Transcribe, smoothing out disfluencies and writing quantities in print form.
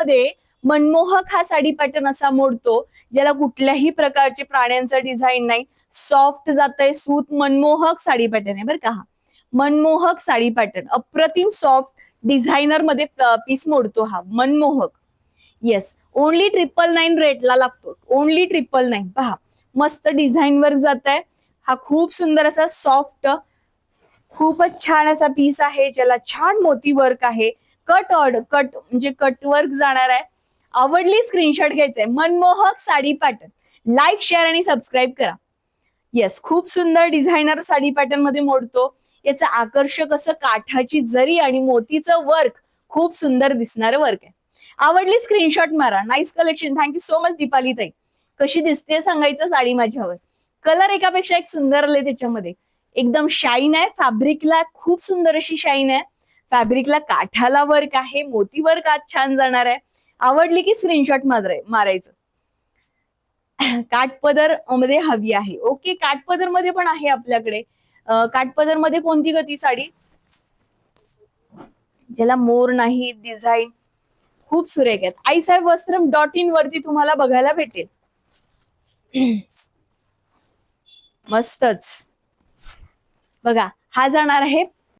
मध्ये मनमोहक हा साडी पॅटर्न असा मोडतो, ज्याला कुठल्याही प्रकारचे प्राण्यांचा डिझाईन नाही, सॉफ्ट जातंय सूत, मनमोहक साडी पॅटर्न आहे बरं का. हा मनमोहक साडी पॅटर्न, अप्रतिम सॉफ्ट डिझायनर मध्ये पीस मोडतो हा मनमोहक. येस, ओनली 999 रेटला लागतो, ओनली 999. पहा मस्त डिझाईन वर्क जात आहे. हा खूप सुंदर असा सॉफ्ट, खूपच छान असा पीस आहे, ज्याला छान मोती वर्क आहे. कट म्हणजे कट वर्क जाणार आहे. आवडली स्क्रीनशॉट घ्यायचंय. मनमोहक साडी पॅटर्न लाईक, शेअर आणि सबस्क्राईब करा. येस, खूप सुंदर डिझायनर साडी पॅटर्न मध्ये मोडतो. याचं आकर्षक असं काठाची जरी आणि मोतीचं वर्क, खूप सुंदर दिसणारं वर्क आहे. आवडली स्क्रीनशॉट मारा. Nice collection. Thank you so much Deepali ताई. कशी दिसते सांगायचं साडी माझ्यावर. कलर एकापेक्षा एक सुंदर आले त्याच्यामध्ये. एकदम शाईन आहे, फॅब्रिकला खूप सुंदर अशी शाईन आहे. फॅब्रिकला काठाला वर्क आहे, मोती वर्क आज छान जाणार आहे. आवडली की स्क्रीनशॉट मारायचं. काठपदर मध्ये हवी आहे. ओके, काठपदर मध्ये पण आहे आपल्याकडे. काठपदर मध्ये कोणती गती साडी, ज्याला मोर नाही, डिझाईन खूप सुरेख आहेत. आईसाहेब वस्त्रम.in वरती तुम्हाला बघायला भेटेल. मस्तच बघा, हा जाणार आहे